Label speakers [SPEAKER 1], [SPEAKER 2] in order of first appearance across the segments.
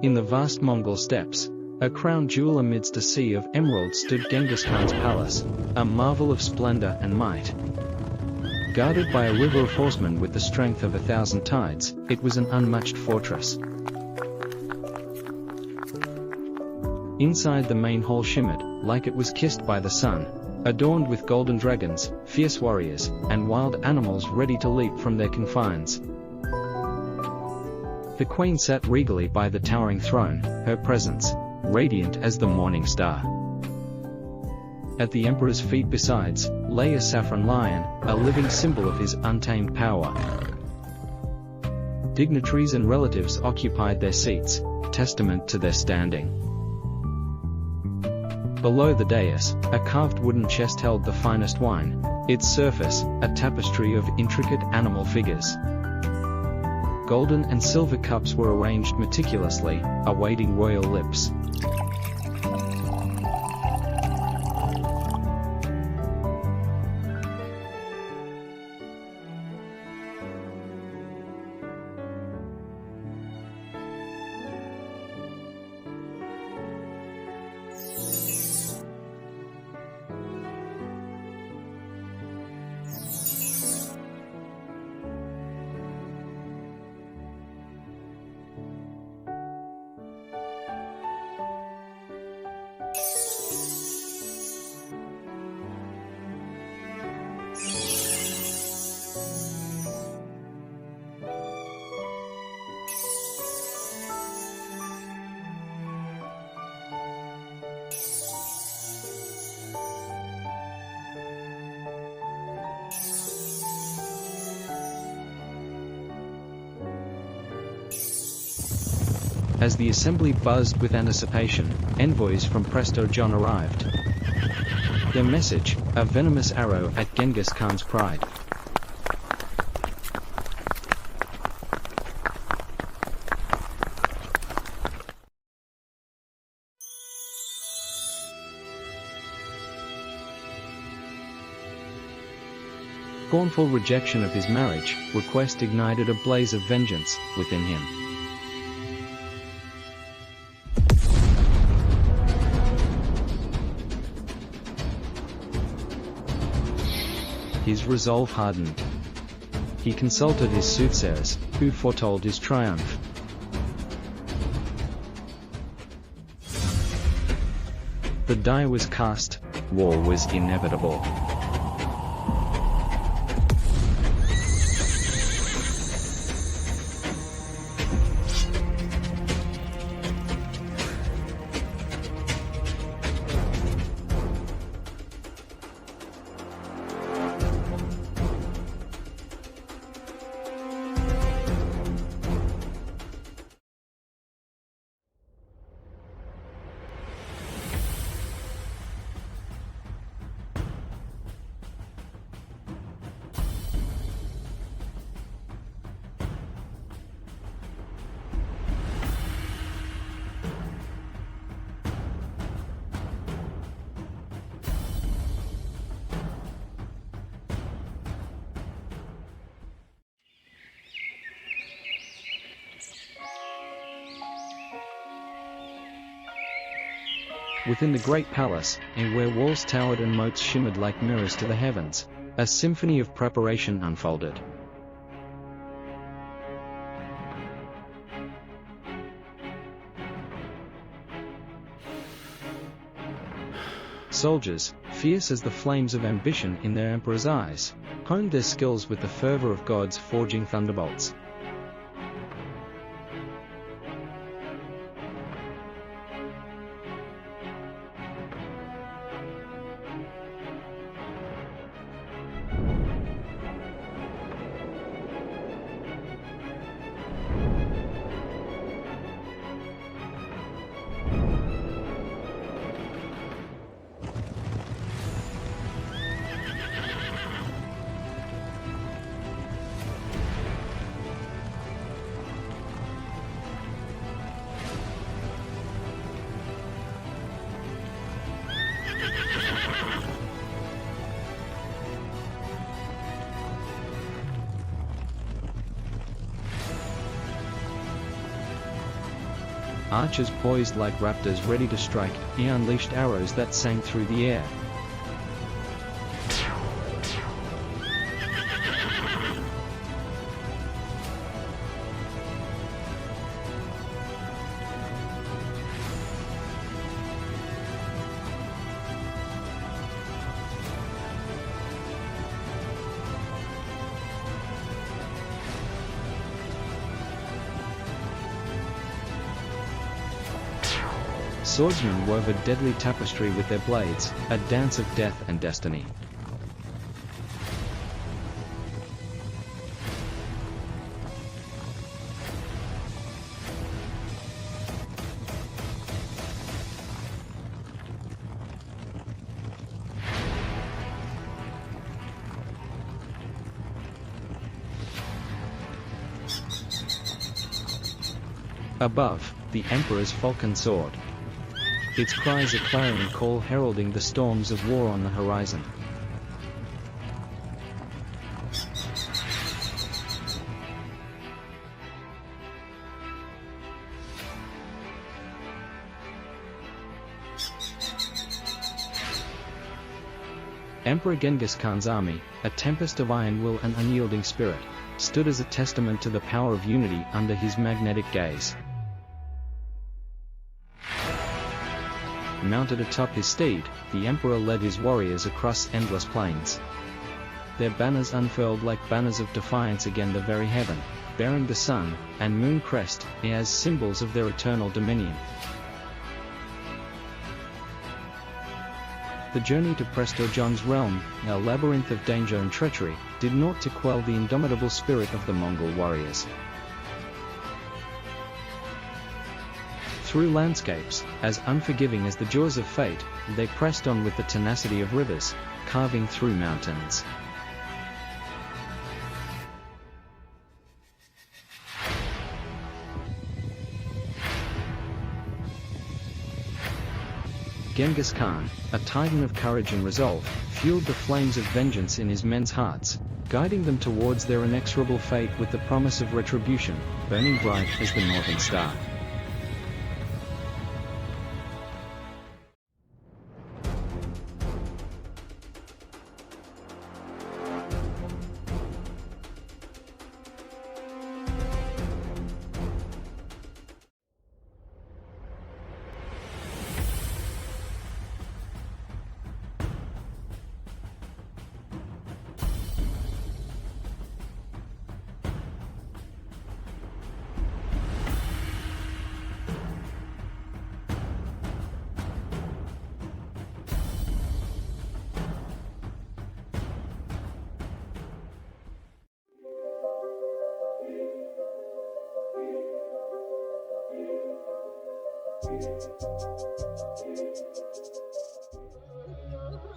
[SPEAKER 1] In the vast Mongol steppes, a crown jewel amidst a sea of emeralds stood Genghis Khan's palace, a marvel of splendor and might. Guarded by a river of horsemen with the strength of 1,000 tides, it was an unmatched fortress. Inside the main hall shimmered, like it was kissed by the sun, adorned with golden dragons, fierce warriors, and wild animals ready to leap from their confines. The queen sat regally by the towering throne, her presence radiant as the morning star. At the emperor's feet besides, lay a saffron lion, a living symbol of his untamed power. Dignitaries and relatives occupied their seats, testament to their standing. Below the dais, a carved wooden chest held the finest wine, its surface, a tapestry of intricate animal figures. Golden and silver cups were arranged meticulously, awaiting royal lips. As the assembly buzzed with anticipation, envoys from Prester John arrived. Their message, a venomous arrow at Genghis Khan's pride. Scornful rejection of his marriage request ignited a blaze of vengeance within him. His resolve hardened. He consulted his soothsayers, who foretold his triumph. The die was cast, war was inevitable. Within the great palace, and where walls towered and moats shimmered like mirrors to the heavens, a symphony of preparation unfolded. Soldiers, fierce as the flames of ambition in their emperor's eyes, honed their skills with the fervor of gods forging thunderbolts. archers poised like raptors ready to strike, he unleashed arrows that sang through the air. Swordsmen wove a deadly tapestry with their blades, a dance of death and destiny. Above, the Emperor's falcon soared. Its cries a clarion call heralding the storms of war on the horizon. Emperor Genghis Khan's army, a tempest of iron will and unyielding spirit, stood as a testament to the power of unity under his magnetic gaze. Mounted atop his steed, the emperor led his warriors across endless plains. Their banners unfurled like banners of defiance against the very heaven, bearing the sun and moon crest as symbols of their eternal dominion. The journey to Prester John's realm, a labyrinth of danger and treachery, did naught to quell the indomitable spirit of the Mongol warriors. Through landscapes, as unforgiving as the jaws of fate, they pressed on with the tenacity of rivers, carving through mountains. Genghis Khan, a titan of courage and resolve, fueled the flames of vengeance in his men's hearts, guiding them towards their inexorable fate with the promise of retribution, burning bright as the northern star.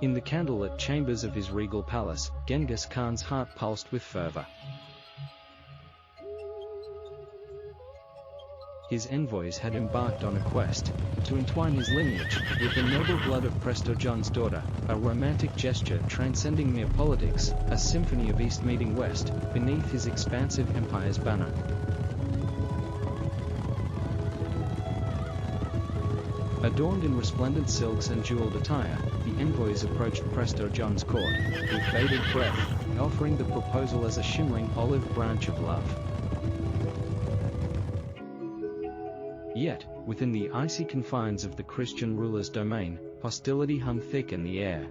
[SPEAKER 1] In the candlelit chambers of his regal palace, Genghis Khan's heart pulsed with fervor. His envoys had embarked on a quest to entwine his lineage with the noble blood of Prester John's daughter, a romantic gesture transcending mere politics, a symphony of East meeting West, beneath his expansive empire's banner. Adorned in resplendent silks and jeweled attire, the envoys approached Prester John's court, with bated breath, offering the proposal as a shimmering olive branch of love. Yet, within the icy confines of the Christian ruler's domain, hostility hung thick in the air.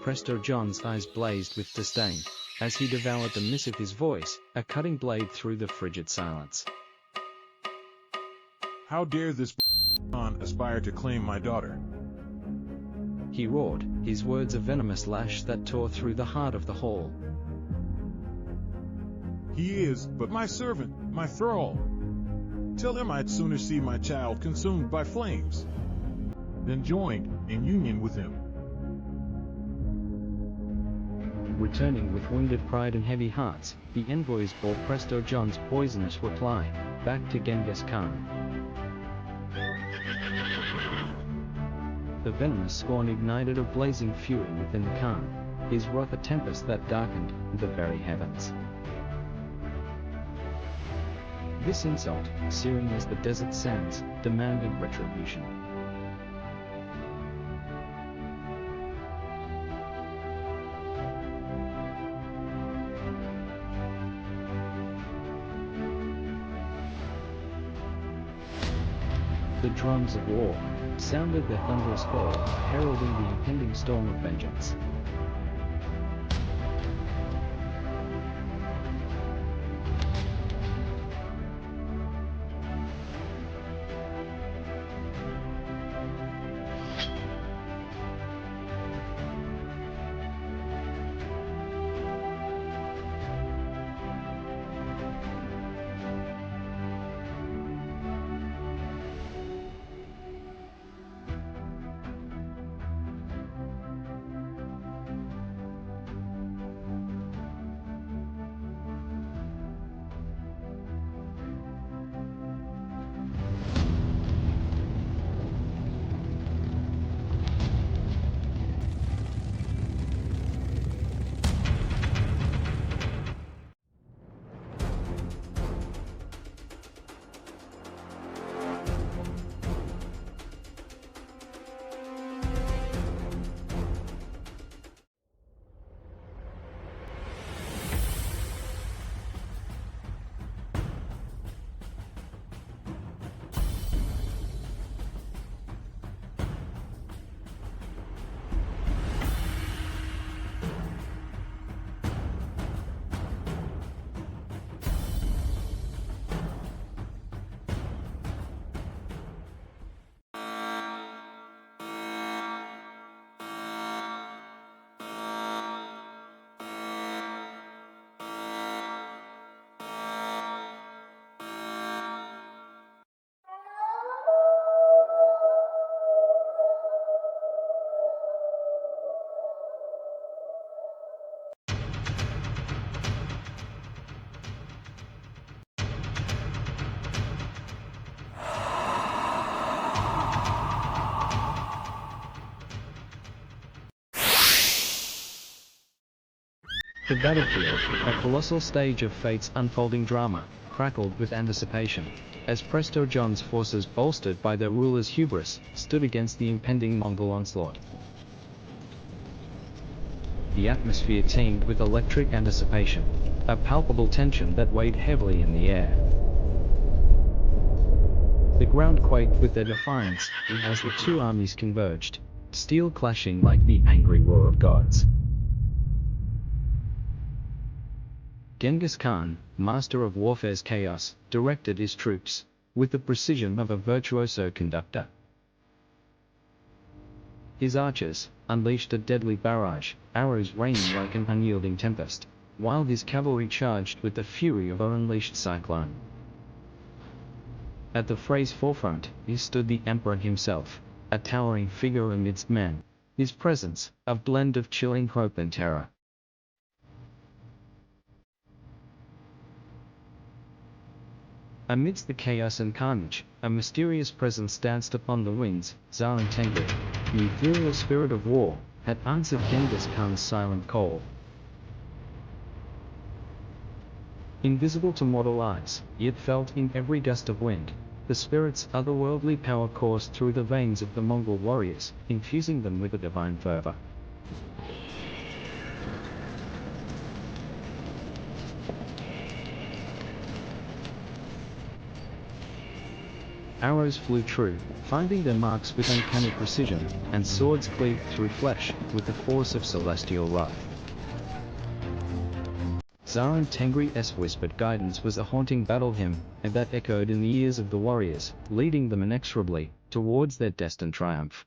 [SPEAKER 1] Prester John's eyes blazed with disdain, as he devoured the missive, his voice, a cutting blade through the frigid silence.
[SPEAKER 2] How dare this Khan aspire to claim my daughter?
[SPEAKER 1] He roared, his words a venomous lash that tore through the heart of the hall.
[SPEAKER 2] He is but my servant, my thrall. Tell him I'd sooner see my child consumed by flames than joined in union with him.
[SPEAKER 1] Returning with wounded pride and heavy hearts, the envoys bore Prester John's poisonous reply back to Genghis Khan. The venomous scorn ignited a blazing fury within the Khan, his wrath a tempest that darkened the very heavens. This insult, searing as the desert sands, demanded retribution. The drums of war sounded their thunderous call, heralding the impending storm of vengeance. The battlefield, a colossal stage of fate's unfolding drama, crackled with anticipation, as Prester John's forces, bolstered by their ruler's hubris, stood against the impending Mongol onslaught. The atmosphere teemed with electric anticipation, a palpable tension that weighed heavily in the air. The ground quaked with their defiance as the two armies converged, steel clashing like the angry roar of gods. Genghis Khan, master of warfare's chaos, directed his troops with the precision of a virtuoso conductor. His archers unleashed a deadly barrage, arrows raining like an unyielding tempest, while his cavalry charged with the fury of an unleashed cyclone. At the fray's forefront, stood the emperor himself, a towering figure amidst men, his presence a blend of chilling hope and terror. Amidst the chaos and carnage, a mysterious presence danced upon the winds. Zaarin Tengri, the ethereal spirit of war, had answered Genghis Khan's silent call. Invisible to mortal eyes, yet felt in every gust of wind, the spirit's otherworldly power coursed through the veins of the Mongol warriors, infusing them with a divine fervor. Arrows flew true, finding their marks with uncanny precision, and swords cleaved through flesh with the force of celestial wrath. Zaarin Tengri's whispered guidance was a haunting battle hymn, and that echoed in the ears of the warriors, leading them inexorably towards their destined triumph.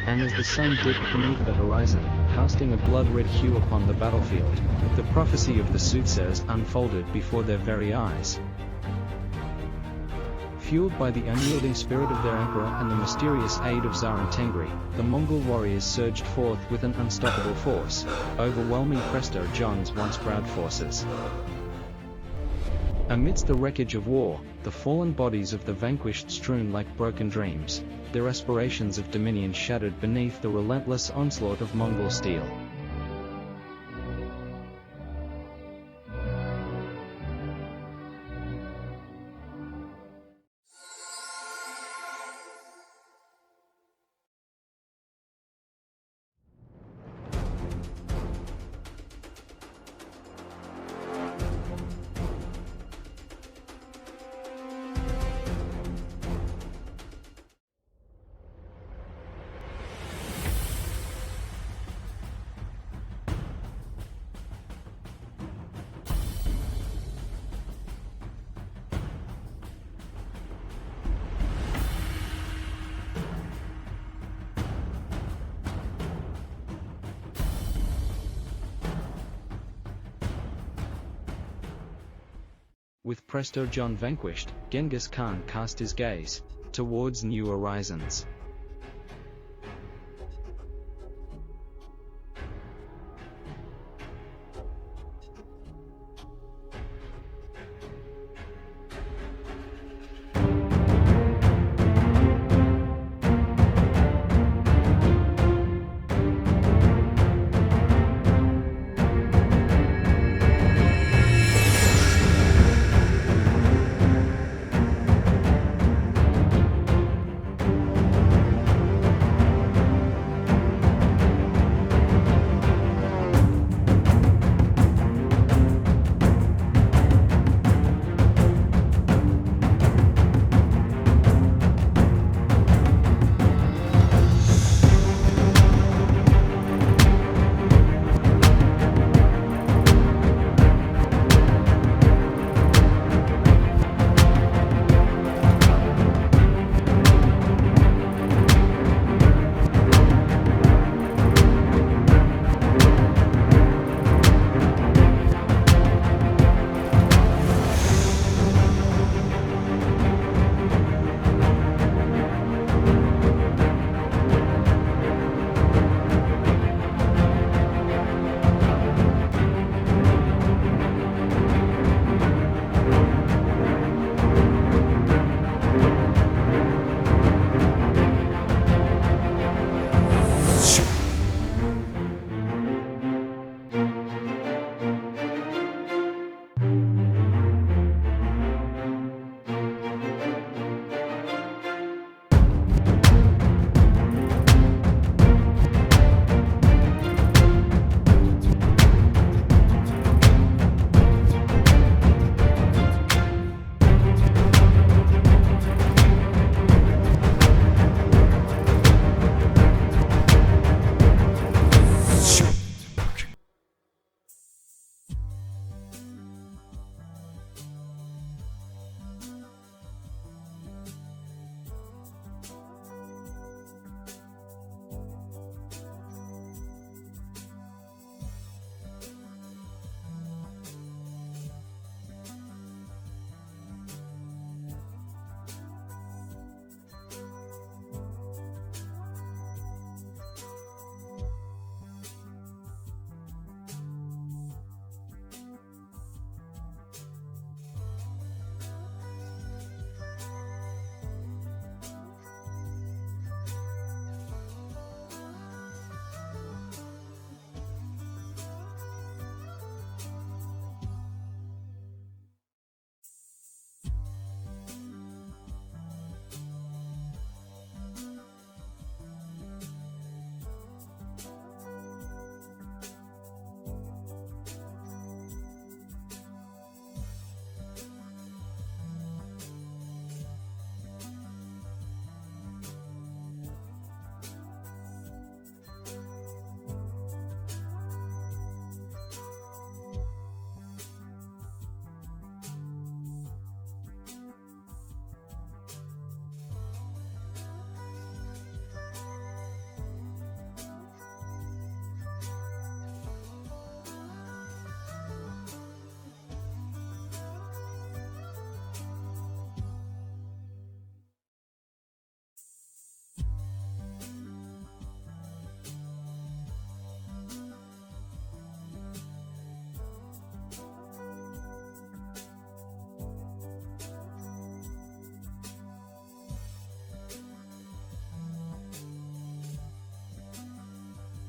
[SPEAKER 1] And as the sun dipped beneath the horizon, casting a blood-red hue upon the battlefield, the prophecy of the soothsayers unfolded before their very eyes. Fueled by the unyielding spirit of their emperor and the mysterious aid of Zaarin Tengri, the Mongol warriors surged forth with an unstoppable force, overwhelming Prester John's once proud forces. Amidst the wreckage of war, the fallen bodies of the vanquished strewn like broken dreams, their aspirations of dominion shattered beneath the relentless onslaught of Mongol steel. With Prester John vanquished, Genghis Khan cast his gaze towards new horizons.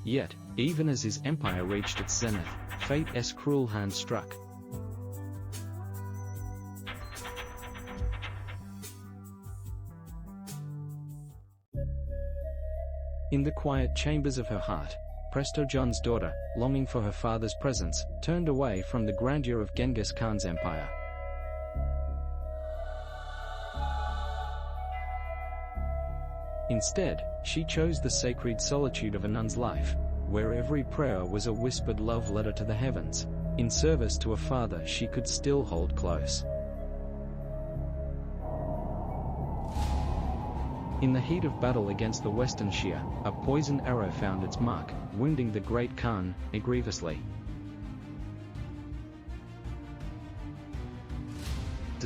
[SPEAKER 1] Yet, even as his empire reached its zenith, fate's cruel hand struck. In the quiet chambers of her heart, Prester John's daughter, longing for her father's presence, turned away from the grandeur of Genghis Khan's empire. Instead, she chose the sacred solitude of a nun's life, where every prayer was a whispered love letter to the heavens, in service to a father she could still hold close. In the heat of battle against the Western Shia, a poisoned arrow found its mark, wounding the great Khan grievously.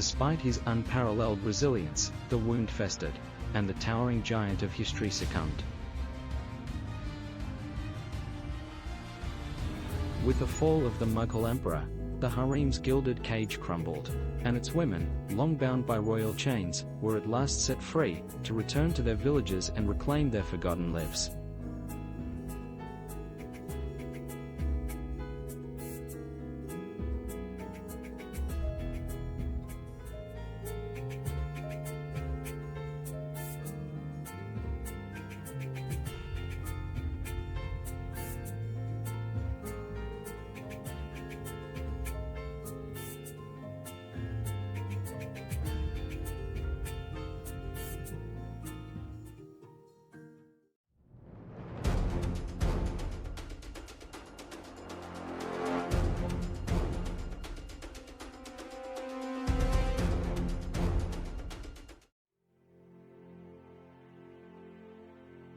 [SPEAKER 1] Despite his unparalleled resilience, the wound festered, and the towering giant of history succumbed. With the fall of the Mughal emperor, the harem's gilded cage crumbled, and its women, long bound by royal chains, were at last set free, to return to their villages and reclaim their forgotten lives.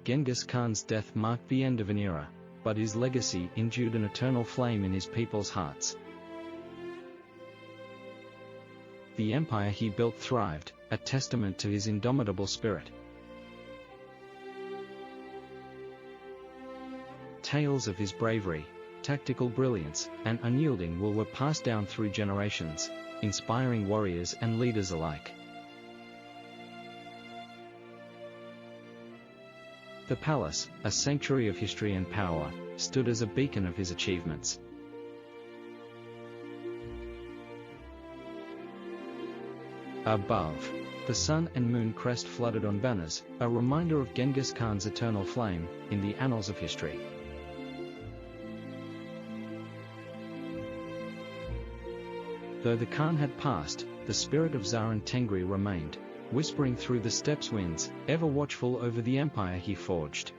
[SPEAKER 1] Genghis Khan's death marked the end of an era, but his legacy endured an eternal flame in his people's hearts. The empire he built thrived, a testament to his indomitable spirit. Tales of his bravery, tactical brilliance, and unyielding will were passed down through generations, inspiring warriors and leaders alike. The palace, a sanctuary of history and power, stood as a beacon of his achievements. Above, the sun and moon crest flooded on banners, a reminder of Genghis Khan's eternal flame, in the annals of history. Though the Khan had passed, the spirit of Zaarin Tengri remained, whispering through the steppes winds, ever watchful over the empire he forged.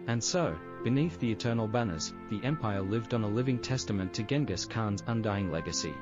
[SPEAKER 1] And so, beneath the eternal banners, the empire lived on, a living testament to Genghis Khan's undying legacy.